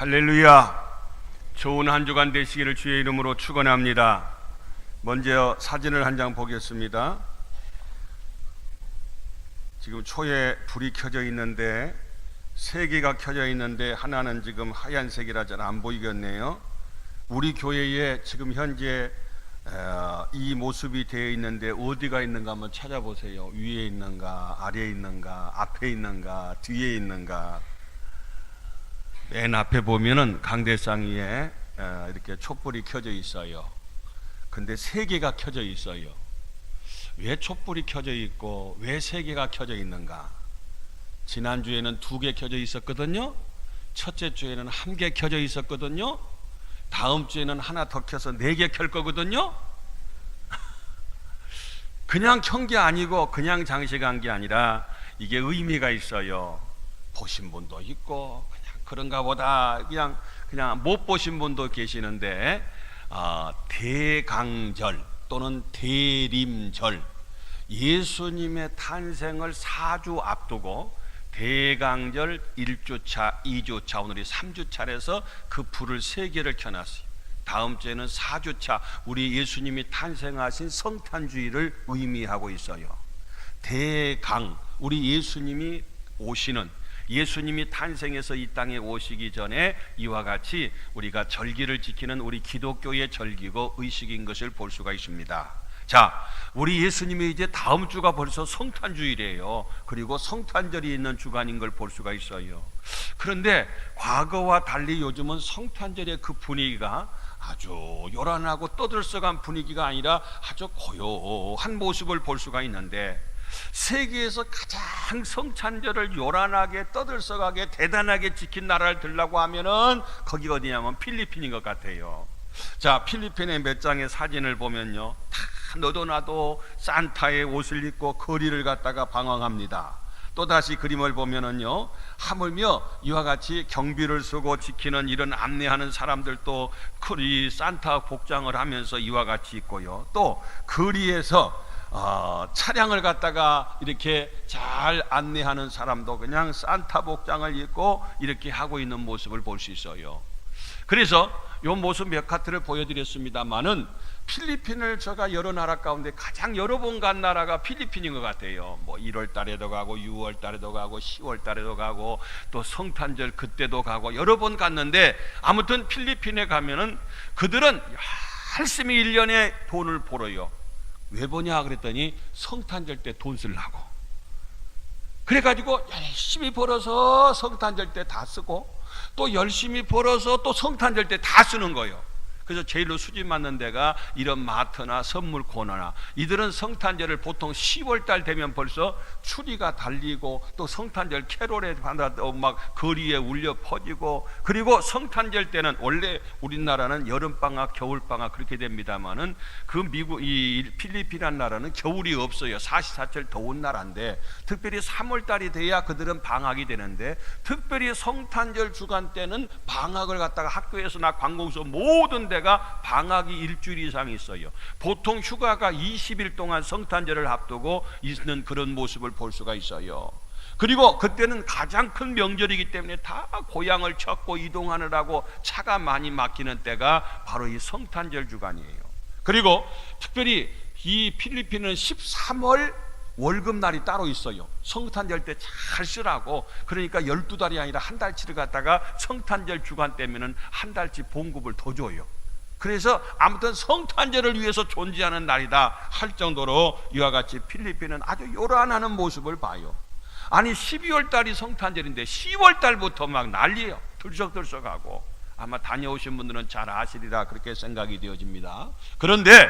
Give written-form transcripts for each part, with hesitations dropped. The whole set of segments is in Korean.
할렐루야. 좋은 한 주간 되시기를 주의 이름으로 축원합니다. 먼저 사진을 한 장 보겠습니다. 지금 초에 불이 켜져 있는데 세 개가 켜져 있는데 하나는 지금 하얀색이라 잘 안 보이겠네요. 우리 교회에 지금 현재 이 모습이 되어 있는데 어디가 있는가 한번 찾아보세요. 위에 있는가, 아래에 있는가, 앞에 있는가, 뒤에 있는가. 맨 앞에 보면은 강대상 위에 이렇게 촛불이 켜져 있어요. 근데 세 개가 켜져 있어요. 왜 촛불이 켜져 있고 왜 세 개가 켜져 있는가? 지난주에는 2개 켜져 있었거든요. 첫째 주에는 1개 켜져 있었거든요. 다음 주에는 하나 더 켜서 4개 켤 거거든요. 그냥 켠 게 아니고 그냥 장식한 게 아니라 이게 의미가 있어요. 보신 분도 있고 그냥 그런가 보다 그냥 못 보신 분도 계시는데 대강절 또는 대림절, 예수님의 탄생을 4주 앞두고 대강절 1주차, 2주차, 오늘이 3주차라서 그 불을 3개를 켜놨어요. 다음 주에는 4주차, 우리 예수님이 탄생하신 성탄주의를 의미하고 있어요. 대강, 우리 예수님이 오시는, 예수님이 탄생해서 이 땅에 오시기 전에 이와 같이 우리가 절기를 지키는 우리 기독교의 절기고 의식인 것을 볼 수가 있습니다. 자, 우리 예수님이 이제 다음 주가 벌써 성탄주일이에요. 그리고 성탄절이 있는 주간인 걸 볼 수가 있어요. 그런데 과거와 달리 요즘은 성탄절의 그 분위기가 아주 요란하고 떠들썩한 분위기가 아니라 아주 고요한 모습을 볼 수가 있는데, 세계에서 가장 성탄절을 요란하게 떠들썩하게 대단하게 지킨 나라를 들라고 하면은 거기가 어디냐면 필리핀인 것 같아요. 자, 필리핀의 몇 장의 사진을 보면요, 다 너도 나도 산타의 옷을 입고 거리를 갔다가 방황합니다. 또 다시 그림을 보면은요, 하물며 이와 같이 경비를 쓰고 지키는 이런 안내하는 사람들도 이 산타 복장을 하면서 이와 같이 있고요. 또 거리에서 차량을 갖다가 이렇게 잘 안내하는 사람도 그냥 산타 복장을 입고 이렇게 하고 있는 모습을 볼 수 있어요. 그래서 이 모습 몇 카트를 보여드렸습니다만은, 필리핀을 제가 여러 나라 가운데 가장 여러 번 간 나라가 필리핀인 것 같아요. 뭐 1월 달에도 가고 6월 달에도 가고 10월 달에도 가고 또 성탄절 그때도 가고 여러 번 갔는데, 아무튼 필리핀에 가면은 그들은 열심히 1년에 돈을 벌어요. 왜 버냐 그랬더니 성탄절 때 돈 쓰려고. 그래가지고 열심히 벌어서 성탄절 때 다 쓰고 또 열심히 벌어서 또 성탄절 때 다 쓰는 거예요. 그래서 제일로 수집 맞는 데가 이런 마트나 선물 코너나, 이들은 성탄절을 보통 10월 달 되면 벌써 추리가 달리고 또 성탄절 캐롤에 막 거리에 울려 퍼지고, 그리고 성탄절 때는 원래 우리나라는 여름방학 겨울방학 그렇게 됩니다만은 그 미국 이 필리핀이라는 나라는 겨울이 없어요. 사시사철 더운 나라인데 특별히 3월 달이 돼야 그들은 방학이 되는데, 특별히 성탄절 주간 때는 방학을 갖다가 학교에서나 관공서 모든 데가 방학이 일주일 이상 있어요. 보통 휴가가 20일 동안 성탄절을 앞두고 있는 그런 모습을 볼 수가 있어요. 그리고 그때는 가장 큰 명절이기 때문에 다 고향을 찾고 이동하느라고 차가 많이 막히는 때가 바로 이 성탄절 주간이에요. 그리고 특별히 이 필리핀은 13월 월급날이 따로 있어요. 성탄절 때 잘 쓰라고. 그러니까 12달이 아니라 한 달치를 갖다가 성탄절 주간 때면은 한 달치 봉급을 더 줘요. 그래서 아무튼 성탄절을 위해서 존재하는 날이다 할 정도로 이와 같이 필리핀은 아주 요란하는 모습을 봐요. 아니 12월 달이 성탄절인데 10월 달부터 막 난리예요. 들썩들썩하고. 아마 다녀오신 분들은 잘 아시리라 그렇게 생각이 되어집니다. 그런데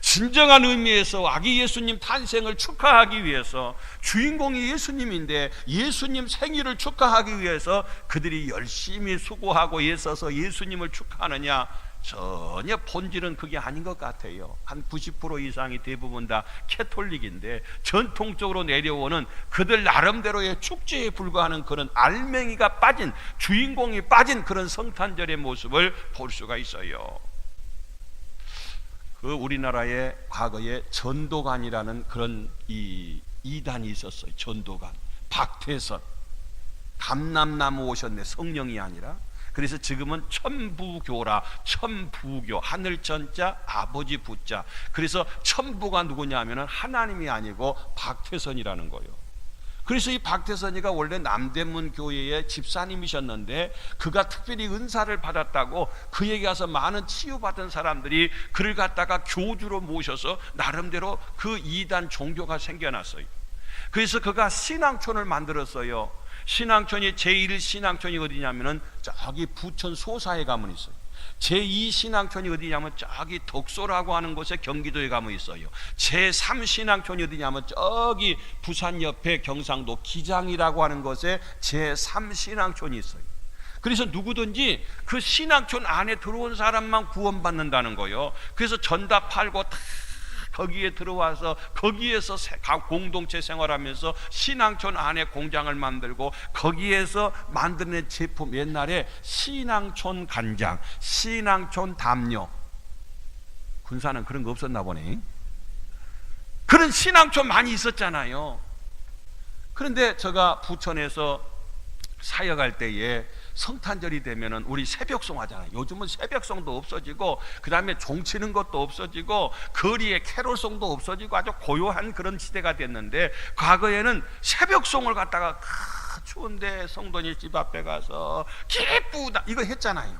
진정한 의미에서 아기 예수님 탄생을 축하하기 위해서, 주인공이 예수님인데 예수님 생일을 축하하기 위해서 그들이 열심히 수고하고 애써서 예수님을 축하하느냐? 전혀 본질은 그게 아닌 것 같아요. 한 90% 이상이 대부분 다 캐톨릭인데 전통적으로 내려오는 그들 나름대로의 축제에 불과하는 그런 알맹이가 빠진, 주인공이 빠진 그런 성탄절의 모습을 볼 수가 있어요. 그 우리나라의 과거에 전도관이라는 그런 이단이 있었어요. 전도관 박태선, 감람나무 오셨네. 성령이 아니라 그래서 지금은 천부교라. 천부교, 하늘 천자 아버지 부자. 그래서 천부가 누구냐 하면은 하나님이 아니고 박태선이라는 거예요. 그래서 이 박태선이가 원래 남대문 교회의 집사님이셨는데 그가 특별히 은사를 받았다고 그에게 가서 많은 치유받은 사람들이 그를 갖다가 교주로 모셔서 나름대로 그 이단 종교가 생겨났어요. 그래서 그가 신앙촌을 만들었어요. 신앙촌이 제1 신앙촌이 어디냐면은 저기 부천 소사에 가면 있어요. 제2 신앙촌이 어디냐면 저기 덕소라고 하는 곳에 경기도에 가면 있어요. 제3 신앙촌이 어디냐면 저기 부산 옆에 경상도 기장이라고 하는 곳에 제3 신앙촌이 있어요. 그래서 누구든지 그 신앙촌 안에 들어온 사람만 구원받는다는 거예요. 그래서 전다 팔고 다 거기에 들어와서 거기에서 공동체 생활하면서 신앙촌 안에 공장을 만들고 거기에서 만드는 제품, 옛날에 신앙촌 간장, 신앙촌 담요, 군사는 그런 거 없었나 보네. 그런 신앙촌 많이 있었잖아요. 그런데 제가 부천에서 사역할 때에 성탄절이 되면은 우리 새벽송 하잖아요. 요즘은 새벽송도 없어지고 그 다음에 종치는 것도 없어지고 거리에 캐롤송도 없어지고 아주 고요한 그런 시대가 됐는데, 과거에는 새벽송을 갖다가 추운데 성도님 집 앞에 가서 기쁘다 이거 했잖아요.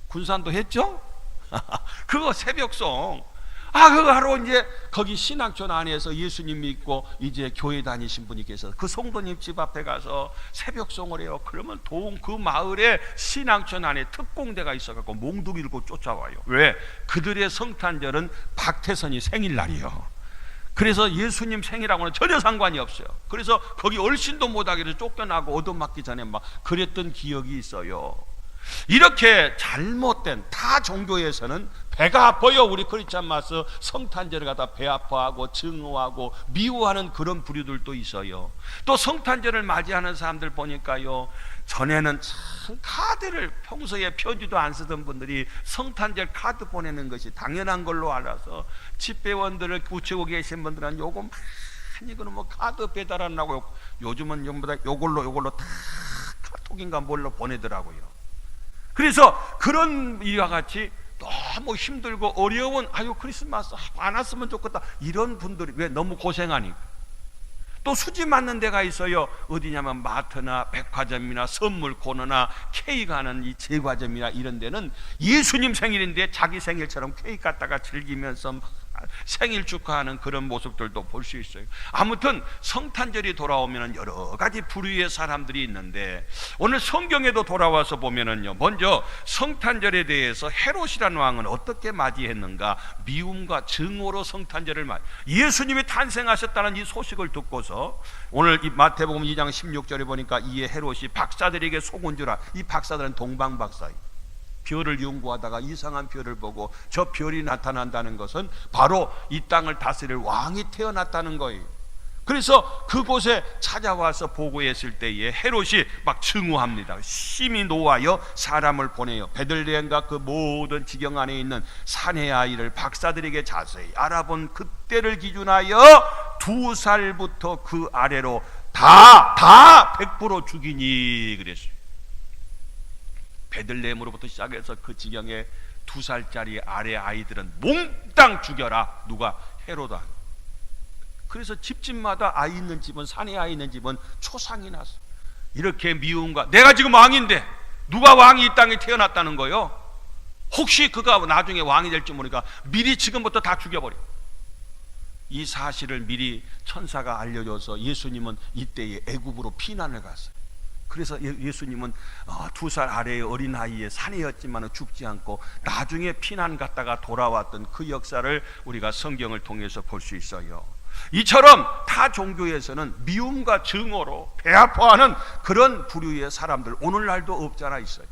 군산도 했죠? 그거 새벽송. 그거 하러 이제 거기 신앙촌 안에서 예수님 믿고 이제 교회 다니신 분이 계셔서 그 성도님 집 앞에 가서 새벽송을 해요. 그러면 그 마을에 신앙촌 안에 특공대가 있어갖고 몽둥이 들고 쫓아와요. 왜? 그들의 성탄절은 박태선이 생일날이요. 그래서 예수님 생일하고는 전혀 상관이 없어요. 그래서 거기 얼씬도 못하기를 쫓겨나고 얻어맞기 전에 막 그랬던 기억이 있어요. 이렇게 잘못된 타 종교에서는 배가 아파요. 우리 크리스찬 마스 성탄절을 갖다 배 아파하고 증오하고 미워하는 그런 부류들도 있어요. 또 성탄절을 맞이하는 사람들 보니까요, 전에는 참 카드를 평소에 편지도 안 쓰던 분들이 성탄절 카드 보내는 것이 당연한 걸로 알아서 집배원들을 구치고 계신 분들은 요거 많이 그런 뭐 카드 배달하려고 요즘은 전부 다 요걸로 다 카톡인가 뭘로 보내더라고요. 그래서 그런 이와 같이 너무 힘들고 어려운 크리스마스 안 왔으면 좋겠다 이런 분들이 왜 너무 고생하니까 또 수지 맞는 데가 있어요. 어디냐면 마트나 백화점이나 선물 코너나 케이크 하는 이 제과점이나 이런 데는 예수님 생일인데 자기 생일처럼 케이크 갖다가 즐기면서 생일 축하하는 그런 모습들도 볼 수 있어요. 아무튼 성탄절이 돌아오면 여러 가지 부류의 사람들이 있는데 오늘 성경에도 돌아와서 보면은요, 먼저 성탄절에 대해서 헤롯이라는 왕은 어떻게 맞이했는가? 미움과 증오로 성탄절을 예수님이 탄생하셨다는 이 소식을 듣고서 오늘 이 마태복음 2장 16절에 보니까 이에 헤롯이 박사들에게 속은 줄 알아. 이 박사들은 동방박사예요. 별을 연구하다가 이상한 별을 보고 저 별이 나타난다는 것은 바로 이 땅을 다스릴 왕이 태어났다는 거예요. 그래서 그곳에 찾아와서 보고했을 때에 헤롯이 막 증오합니다. 심히 노하여 사람을 보내요. 베들레헴과 그 모든 지경 안에 있는 사내 아이를 박사들에게 자세히 알아본 그때를 기준하여 2살부터 그 아래로 다 100% 죽이니 그랬어요. 베들레헴으로부터 시작해서 그 지경에 2살짜리 아래 아이들은 몽땅 죽여라. 누가? 헤로다. 그래서 집집마다 아이 있는 집은, 산에 아이 있는 집은 초상이 났어. 이렇게 미움과, 내가 지금 왕인데 누가 왕이 이 땅에 태어났다는 거요? 혹시 그가 나중에 왕이 될지 모르니까 미리 지금부터 다 죽여버려. 이 사실을 미리 천사가 알려줘서 예수님은 이때에 애굽으로 피난을 갔어요. 그래서 예수님은 2살 아래의 어린아이의 사내였지만 죽지 않고 나중에 피난 갔다가 돌아왔던 그 역사를 우리가 성경을 통해서 볼 수 있어요. 이처럼 타 종교에서는 미움과 증오로 배 아파하는 그런 부류의 사람들 오늘날도 없잖아 있어요.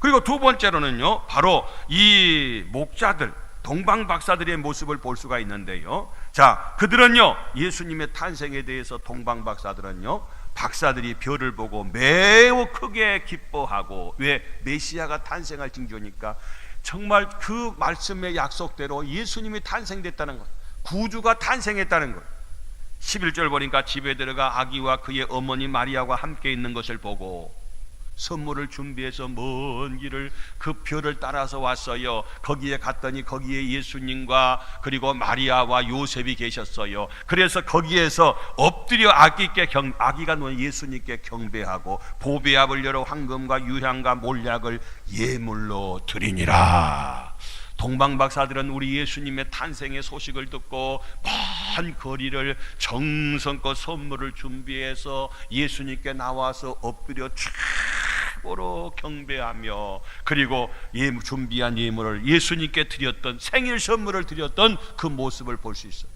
그리고 두 번째로는요, 바로 이 목자들, 동방박사들의 모습을 볼 수가 있는데요. 자, 그들은요, 예수님의 탄생에 대해서 동방박사들은요, 박사들이 별을 보고 매우 크게 기뻐하고, 왜? 메시아가 탄생할 징조니까. 정말 그 말씀의 약속대로 예수님이 탄생됐다는 것, 구주가 탄생했다는 것. 11절 보니까 집에 들어가 아기와 그의 어머니 마리아와 함께 있는 것을 보고, 선물을 준비해서 먼 길을 그 별을 따라서 왔어요. 거기에 갔더니 거기에 예수님과 그리고 마리아와 요셉이 계셨어요. 그래서 거기에서 엎드려 아기가 누운 예수님께 경배하고 보배압을 열어 황금과 유향과 몰약을 예물로 드리니라. 동방박사들은 우리 예수님의 탄생의 소식을 듣고 먼 거리를 정성껏 선물을 준비해서 예수님께 나와서 엎드려 최고로 경배하며 그리고 준비한 예물을 예수님께 드렸던 생일 선물을 드렸던 그 모습을 볼 수 있어요.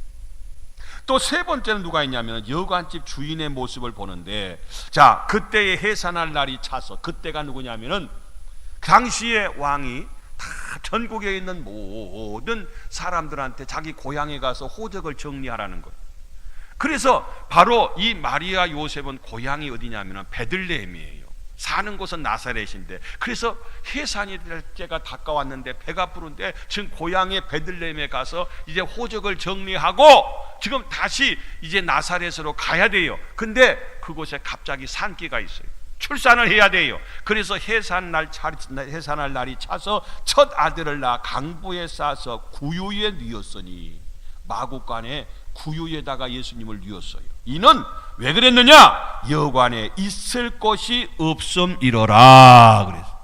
또 세 번째는 누가 있냐면 여관집 주인의 모습을 보는데, 자, 그때의 해산할 날이 차서, 그때가 누구냐면은 당시의 왕이 다 전국에 있는 모든 사람들한테 자기 고향에 가서 호적을 정리하라는 거예요. 그래서 바로 이 마리아 요셉은 고향이 어디냐면 베들레헴이에요. 사는 곳은 나사렛인데, 그래서 해산이 될 때가 가까웠는데 배가 부른데 지금 고향의 베들레헴에 가서 이제 호적을 정리하고 지금 다시 이제 나사렛으로 가야 돼요. 근데 그곳에 갑자기 산기가 있어요. 출산을 해야 돼요. 그래서 해산할 날이 차서 첫 아들을 낳아 강보에 싸서 구유에 뉘었으니, 마구간에 구유에다가 예수님을 뉘었어요. 이는 왜 그랬느냐? 여관에 있을 곳이 없음이로라. 그래서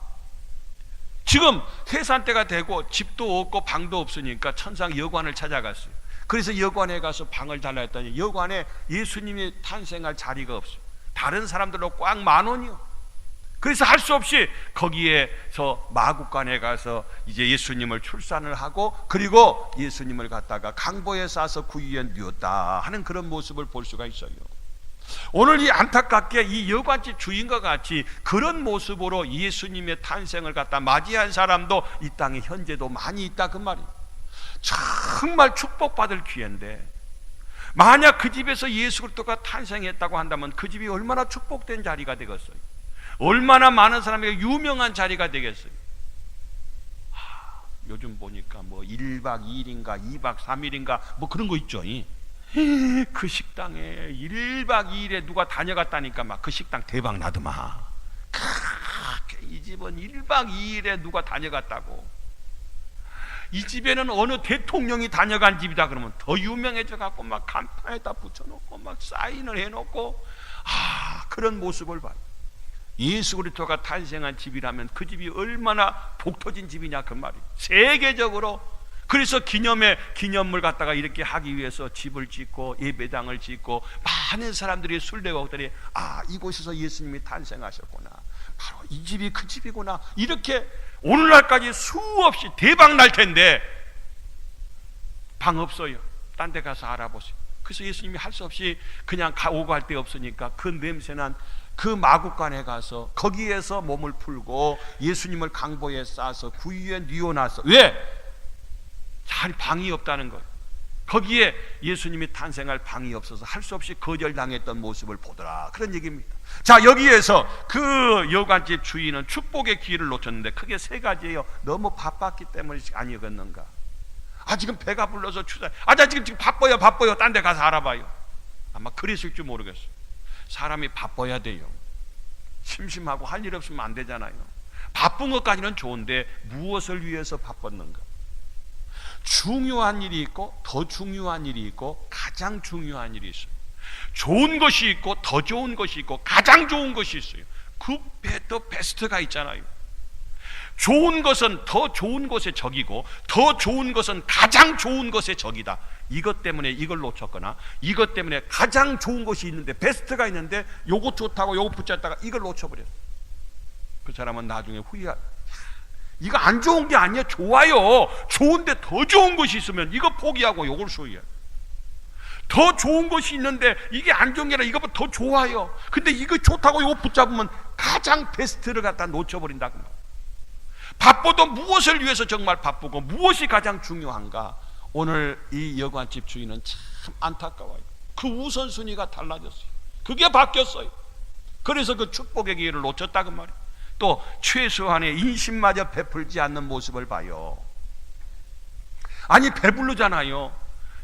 지금 해산 때가 되고 집도 없고 방도 없으니까 천상 여관을 찾아갔어요. 그래서 여관에 가서 방을 달라 했더니 여관에 예수님이 탄생할 자리가 없어요. 다른 사람들로 꽉 만원이요. 그래서 할 수 없이 거기에서 마구간에 가서 이제 예수님을 출산을 하고 그리고 예수님을 갖다가 강보에 싸서 구유에 뉘었다 하는 그런 모습을 볼 수가 있어요. 오늘 이 안타깝게 이 여관집 주인과 같이 그런 모습으로 예수님의 탄생을 갖다 맞이한 사람도 이 땅에 현재도 많이 있다, 그 말이에요. 정말 축복받을 기회인데, 만약 그 집에서 예수 그리스도가 탄생했다고 한다면 그 집이 얼마나 축복된 자리가 되겠어요. 얼마나 많은 사람에게 유명한 자리가 되겠어요. 요즘 보니까 뭐 1박 2일인가 2박 3일인가 뭐 그런 거 있죠. 그 식당에 1박 2일에 누가 다녀갔다니까 막 그 식당 대박 나더만. 이 집은 1박 2일에 누가 다녀갔다고. 이 집에는 어느 대통령이 다녀간 집이다 그러면 더 유명해져 갖고 막 간판에다 붙여놓고 막 사인을 해놓고, 그런 모습을 봐요. 예수 그리스도가 탄생한 집이라면 그 집이 얼마나 복 터진 집이냐, 그 말이에요. 세계적으로. 그래서 기념물 갖다가 이렇게 하기 위해서 집을 짓고 예배당을 짓고 많은 사람들이 순례가 오더니 이곳에서 예수님이 탄생하셨구나, 바로 이 집이 그 집이구나, 이렇게 오늘날까지 수없이 대박 날 텐데 방 없어요. 딴 데 가서 알아보세요. 그래서 예수님이 할 수 없이 그냥 오고 갈 데 없으니까 그 냄새난 그 마구간에 가서 거기에서 몸을 풀고 예수님을 강보에 싸서 구유에 뉘어놨어. 왜? 잘 방이 없다는 거예요. 거기에 예수님이 탄생할 방이 없어서 할 수 없이 거절당했던 모습을 보더라, 그런 얘기입니다. 자, 여기에서 그 여관집 주인은 축복의 기회를 놓쳤는데 크게 세 가지예요. 너무 바빴기 때문이 아니었는가? 지금 배가 불러서 나 지금 바빠요. 딴 데 가서 알아봐요. 아마 그랬을 줄 모르겠어요. 사람이 바빠야 돼요. 심심하고 할 일 없으면 안 되잖아요. 바쁜 것까지는 좋은데 무엇을 위해서 바빴는가? 중요한 일이 있고 더 중요한 일이 있고 가장 중요한 일이 있어요. 좋은 것이 있고 더 좋은 것이 있고 가장 좋은 것이 있어요. 그 베스트가 있잖아요. 좋은 것은 더 좋은 것의 적이고 더 좋은 것은 가장 좋은 것의 적이다. 이것 때문에 이걸 놓쳤거나 이것 때문에 가장 좋은 것이 있는데 베스트가 있는데 요거 좋다고 요거 붙였다가 이걸 놓쳐버렸어. 그 사람은 나중에 이거 안 좋은 게 아니야. 좋아요. 좋은데 더 좋은 것이 있으면 이거 포기하고 요걸 소유해. 더 좋은 것이 있는데 이게 안 좋은 게 아니라 이거보다 더 좋아요. 근데 이거 좋다고 요거 붙잡으면 가장 베스트를 갖다 놓쳐버린다. 바빠도 무엇을 위해서 정말 바쁘고 무엇이 가장 중요한가? 오늘 이 여관집 주인은 참 안타까워요. 그 우선순위가 달라졌어요. 그게 바뀌었어요. 그래서 그 축복의 기회를 놓쳤다, 그 말이에요. 또 최소한의 인심마저 베풀지 않는 모습을 봐요. 아니 배부르잖아요.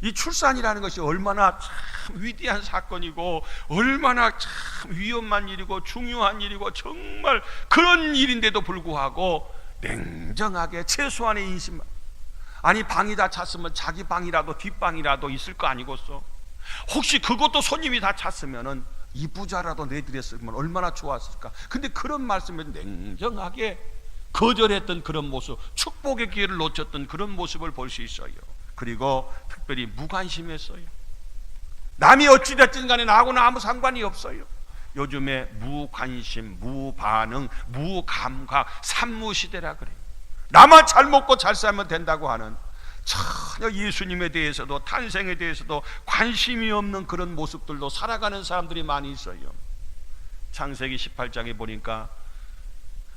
이 출산이라는 것이 얼마나 참 위대한 사건이고 얼마나 참 위험한 일이고 중요한 일이고 정말 그런 일인데도 불구하고 냉정하게 최소한의 인심, 아니 방이 다 찼으면 자기 방이라도 뒷방이라도 있을 거 아니겠어? 혹시 그것도 손님이 다 찼으면은 이 부자라도 내드렸으면 얼마나 좋았을까? 근데 그런 말씀을 냉정하게 거절했던 그런 모습, 축복의 기회를 놓쳤던 그런 모습을 볼 수 있어요. 그리고 특별히 무관심했어요. 남이 어찌됐든 간에 나하고는 아무 상관이 없어요. 요즘에 무관심, 무반응, 무감각, 산무시대라 그래요. 나만 잘 먹고 잘 살면 된다고 하는, 전혀 예수님에 대해서도 탄생에 대해서도 관심이 없는 그런 모습들로 살아가는 사람들이 많이 있어요. 창세기 18장에 보니까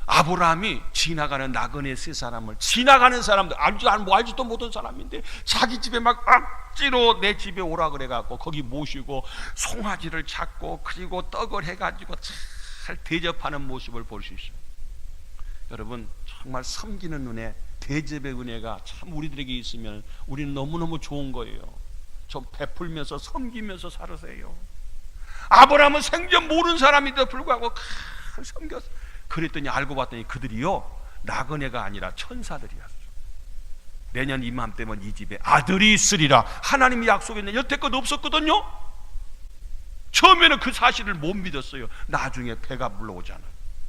아브라함이 지나가는 나그네 세 사람을, 지나가는 사람들, 알지도 못한 사람인데 자기 집에 막 억지로 내 집에 오라 그래갖고 거기 모시고 송아지를 잡고 그리고 떡을 해가지고 잘 대접하는 모습을 볼 수 있어요. 여러분, 정말 섬기는 눈에 대접의 은혜가 참 우리들에게 있으면 우리는 너무너무 좋은 거예요. 좀 베풀면서 섬기면서 살으세요. 아브라함은 생전 모르는 사람인데도 불구하고 섬겼어요. 그랬더니 알고 봤더니 그들이요 나그네가 아니라 천사들이었어. 내년 이맘때면 이 집에 아들이 있으리라 하나님이 약속했는데 여태껏 없었거든요. 처음에는 그 사실을 못 믿었어요. 나중에 배가 불러오잖아요.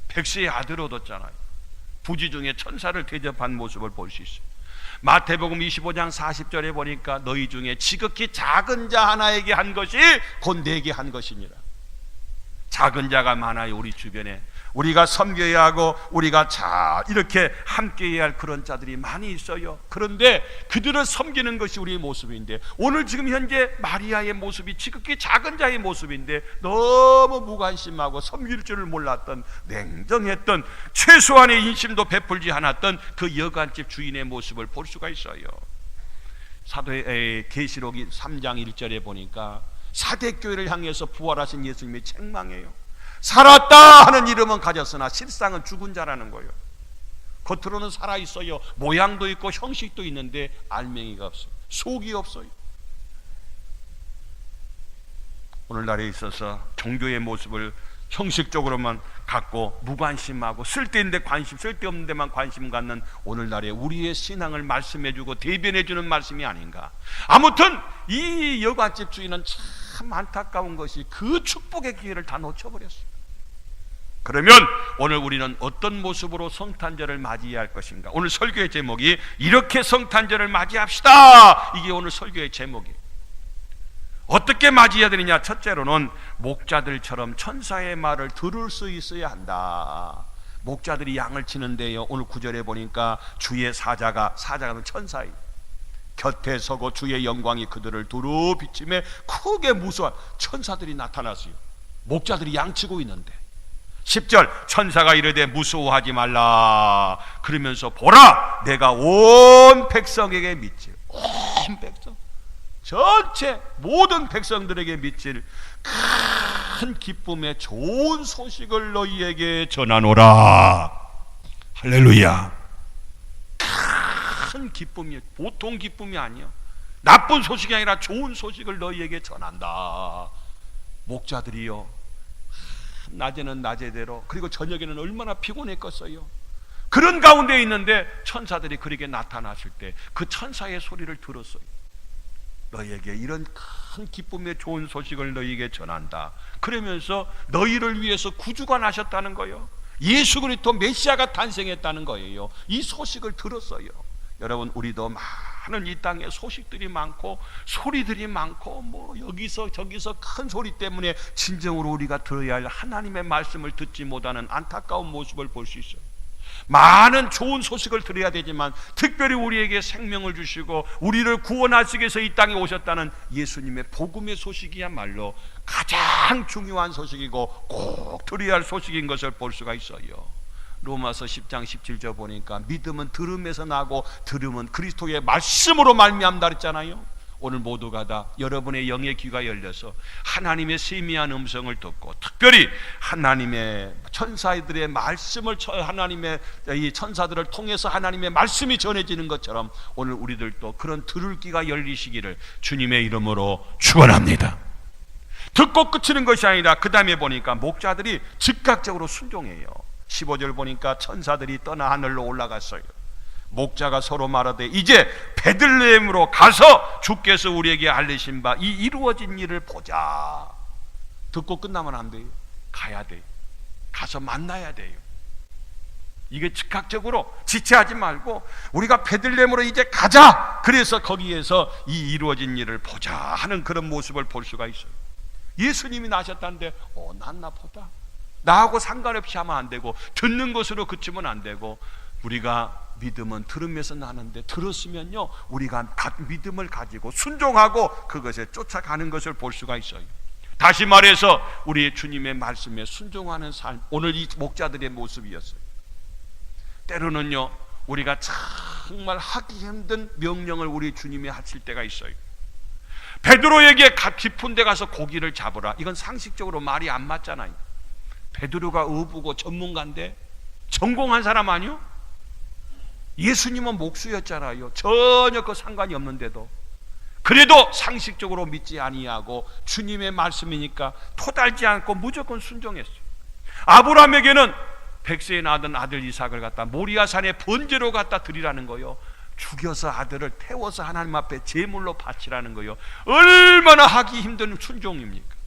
백세의 아들을 얻었잖아요. 부지 중에 천사를 대접한 모습을 볼 수 있어요. 마태복음 25장 40절에 보니까 너희 중에 지극히 작은 자 하나에게 한 것이 곧 내게 한 것이니라. 작은 자가 많아요. 우리 주변에 우리가 섬겨야 하고 우리가 잘 이렇게 함께해야 할 그런 자들이 많이 있어요. 그런데 그들을 섬기는 것이 우리의 모습인데, 오늘 지금 현재 마리아의 모습이 지극히 작은 자의 모습인데 너무 무관심하고 섬길 줄을 몰랐던, 냉정했던, 최소한의 인심도 베풀지 않았던 그 여관집 주인의 모습을 볼 수가 있어요. 사도의 계시록 3장 1절에 보니까 사대교회를 향해서 부활하신 예수님이 책망해요. 살았다 하는 이름은 가졌으나 실상은 죽은 자라는 거예요. 겉으로는 살아있어요. 모양도 있고 형식도 있는데 알맹이가 없어요. 속이 없어요. 오늘날에 있어서 종교의 모습을 형식적으로만 갖고 무관심하고 쓸데있는데 관심, 쓸데없는 데만 관심 갖는 오늘날에 우리의 신앙을 말씀해주고 대변해주는 말씀이 아닌가. 아무튼 이 여관집 주인은 참 안타까운 것이 그 축복의 기회를 다 놓쳐버렸어요. 그러면 오늘 우리는 어떤 모습으로 성탄절을 맞이해야 할 것인가? 오늘 설교의 제목이 이렇게 성탄절을 맞이합시다. 이게 오늘 설교의 제목이에요. 어떻게 맞이해야 되느냐? 첫째로는 목자들처럼 천사의 말을 들을 수 있어야 한다. 목자들이 양을 치는데요, 오늘 9절에 보니까 주의 사자가는 천사예요. 곁에 서고 주의 영광이 그들을 두루 비침에 크게 무서운 천사들이 나타났어요. 목자들이 양치고 있는데 10절 천사가 이르되 무서워하지 말라. 그러면서 보라 내가 온 백성에게 미칠, 온 백성 전체 모든 백성들에게 미칠 큰 기쁨의 좋은 소식을 너희에게 전하노라. 할렐루야. 큰 기쁨이, 보통 기쁨이 아니야. 나쁜 소식이 아니라 좋은 소식을 너희에게 전한다. 목자들이요, 낮에는 낮에대로, 그리고 저녁에는 얼마나 피곤했겠어요. 그런 가운데 있는데 천사들이 그에게 나타났을 때 그 천사의 소리를 들었어요. 너희에게 이런 큰 기쁨의 좋은 소식을 너희에게 전한다. 그러면서 너희를 위해서 구주가 나셨다는 거예요. 예수 그리스도 메시아가 탄생했다는 거예요. 이 소식을 들었어요. 여러분, 우리도 많은 이 땅에 소식들이 많고 소리들이 많고 뭐 여기서 저기서 큰 소리 때문에 진정으로 우리가 들어야 할 하나님의 말씀을 듣지 못하는 안타까운 모습을 볼 수 있어요. 많은 좋은 소식을 들어야 되지만 특별히 우리에게 생명을 주시고 우리를 구원하시기 위해서 이 땅에 오셨다는 예수님의 복음의 소식이야말로 가장 중요한 소식이고 꼭 들어야 할 소식인 것을 볼 수가 있어요. 로마서 10장 17절 보니까 믿음은 들음에서 나고 들음은 그리스도의 말씀으로 말미암다 그랬잖아요. 오늘 모두가 다 여러분의 영의 귀가 열려서 하나님의 세미한 음성을 듣고, 특별히 하나님의 천사들의 말씀을, 하나님의 이 천사들을 통해서 하나님의 말씀이 전해지는 것처럼 오늘 우리들도 그런 들을 귀가 열리시기를 주님의 이름으로 축원합니다. 듣고 그치는 것이 아니라 그 다음에 보니까 목자들이 즉각적으로 순종해요. 15절 보니까 천사들이 떠나 하늘로 올라갔어요. 목자가 서로 말하되 이제 베들레헴으로 가서 주께서 우리에게 알리신 바 이 이루어진 일을 보자. 듣고 끝나면 안 돼요. 가야 돼요. 가서 만나야 돼요. 이게 즉각적으로 지체하지 말고 우리가 베들레헴으로 이제 가자. 그래서 거기에서 이 이루어진 일을 보자 하는 그런 모습을 볼 수가 있어요. 예수님이 나셨다는데 낫나 보다. 나하고 상관없이 하면 안 되고, 듣는 것으로 그치면 안 되고, 우리가 믿음은 들으면서 나는데, 들었으면요 우리가 믿음을 가지고 순종하고 그것에 쫓아가는 것을 볼 수가 있어요. 다시 말해서 우리 주님의 말씀에 순종하는 삶, 오늘 이 목자들의 모습이었어요. 때로는요 우리가 정말 하기 힘든 명령을 우리 주님이 하실 때가 있어요. 베드로에게 깊은 데 가서 고기를 잡으라, 이건 상식적으로 말이 안 맞잖아요. 베드로가 어부고 전문가인데 전공한 사람 아니요? 예수님은 목수였잖아요. 전혀 그 상관이 없는데도 그래도 상식적으로 믿지 아니하고 주님의 말씀이니까 토달지 않고 무조건 순종했어요. 아브라함에게는 백세에 낳은 아들 이삭을 갖다 모리아산에 번제로 갖다 드리라는 거요. 죽여서 아들을 태워서 하나님 앞에 제물로 바치라는 거요. 얼마나 하기 힘든 순종입니까?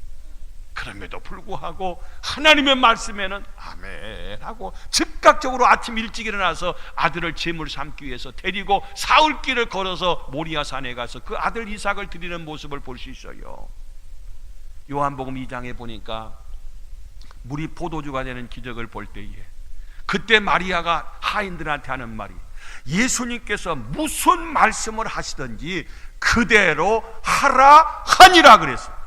그럼에도 불구하고 하나님의 말씀에는 아멘 하고 즉각적으로 아침 일찍 일어나서 아들을 제물 삼기 위해서 데리고 사흘길을 걸어서 모리아산에 가서 그 아들 이삭을 드리는 모습을 볼 수 있어요. 요한복음 2장에 보니까 물이 포도주가 되는 기적을 볼 때에 그때 마리아가 하인들한테 하는 말이, 예수님께서 무슨 말씀을 하시든지 그대로 하라 하니라 그랬어요.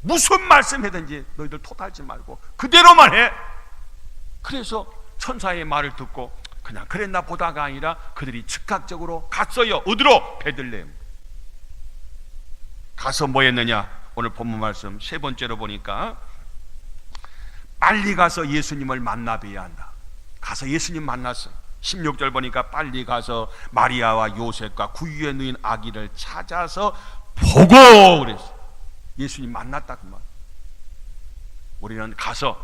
무슨 말씀이든지 너희들 토달지 말고 그대로만 해. 그래서 천사의 말을 듣고 그냥 그랬나 보다가 아니라 그들이 즉각적으로 갔어요. 어디로? 베들레헴. 가서 뭐 했느냐? 오늘 본문 말씀 세 번째로 보니까 빨리 가서 예수님을 만나 뵈야 한다. 가서 예수님 만났어요. 16절 보니까 빨리 가서 마리아와 요셉과 구유에 누인 아기를 찾아서 보고 그랬어요. 예수님 만났다 그 말. 우리는 가서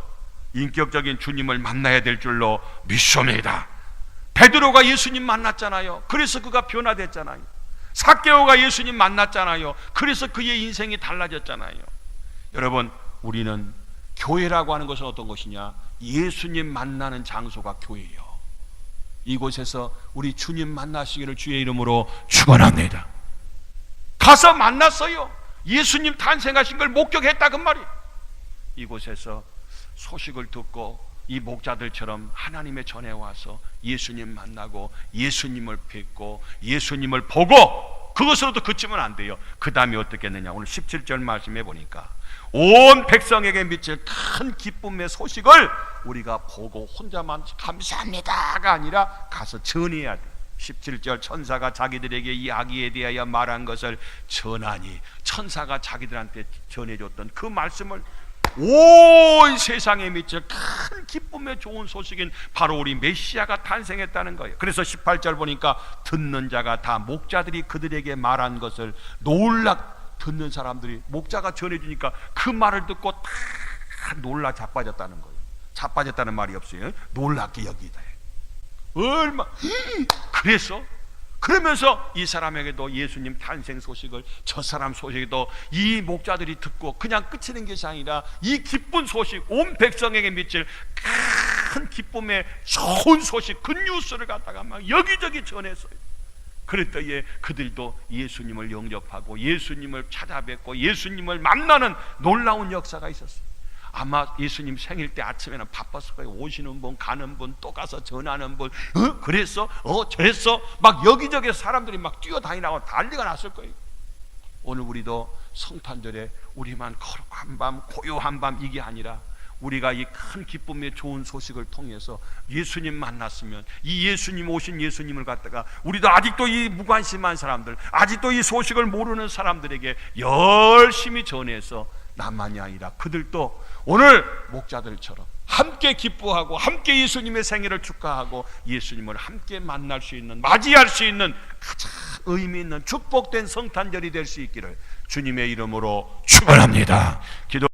인격적인 주님을 만나야 될 줄로 믿습니다. 베드로가 예수님 만났잖아요. 그래서 그가 변화됐잖아요. 삭개오가 예수님 만났잖아요. 그래서 그의 인생이 달라졌잖아요. 여러분, 우리는 교회라고 하는 것은 어떤 것이냐? 예수님 만나는 장소가 교회예요. 이곳에서 우리 주님 만나시기를 주의 이름으로 축원합니다. 가서 만났어요. 예수님 탄생하신 걸 목격했다 그 말이. 이곳에서 소식을 듣고 이 목자들처럼 하나님의 전에 와서 예수님 만나고 예수님을 뵙고 예수님을 보고 그것으로도 그치면 안 돼요. 그 다음에 어떻게 했느냐? 오늘 17절 말씀해 보니까 온 백성에게 미칠 큰 기쁨의 소식을 우리가 보고 혼자만 감사합니다가 아니라 가서 전해야 돼. 17절 천사가 자기들에게 이 아기에 대하여 말한 것을 전하니, 천사가 자기들한테 전해줬던 그 말씀을 온 세상에 미칠 큰 기쁨의 좋은 소식인 바로 우리 메시아가 탄생했다는 거예요. 그래서 18절 보니까 듣는 자가 다 목자들이 그들에게 말한 것을 듣는 사람들이 목자가 전해주니까 그 말을 듣고 다 놀라 자빠졌다는 거예요. 자빠졌다는 말이 없어요. 놀랍게 여기다. 그래서 그러면서 이 사람에게도 예수님 탄생 소식을, 저 사람 소식도 이 목자들이 듣고 그냥 끝이는 것이 아니라 이 기쁜 소식, 온 백성에게 미칠 큰 기쁨의 좋은 소식, 그 뉴스를 갖다가 막 여기저기 전했어요. 그랬더니 그들도 예수님을 영접하고 예수님을 찾아뵙고 예수님을 만나는 놀라운 역사가 있었어요. 아마 예수님 생일 때 아침에는 바빴을 거예요. 오시는 분, 가는 분, 또 가서 전하는 분, 그랬어? 저랬어? 막 여기저기 사람들이 막 뛰어다니라고 난리가 났을 거예요. 오늘 우리도 성탄절에 우리만 거룩한 밤, 고요한 밤 이게 아니라 우리가 이 큰 기쁨의 좋은 소식을 통해서 예수님 만났으면 이 예수님 오신 예수님을 갖다가 우리도 아직도 이 무관심한 사람들, 아직도 이 소식을 모르는 사람들에게 열심히 전해서 나만이 아니라 그들도 오늘 목자들처럼 함께 기뻐하고 함께 예수님의 생일을 축하하고 예수님을 함께 만날 수 있는, 맞이할 수 있는 가장 의미 있는 축복된 성탄절이 될 수 있기를 주님의 이름으로 축원합니다. 기도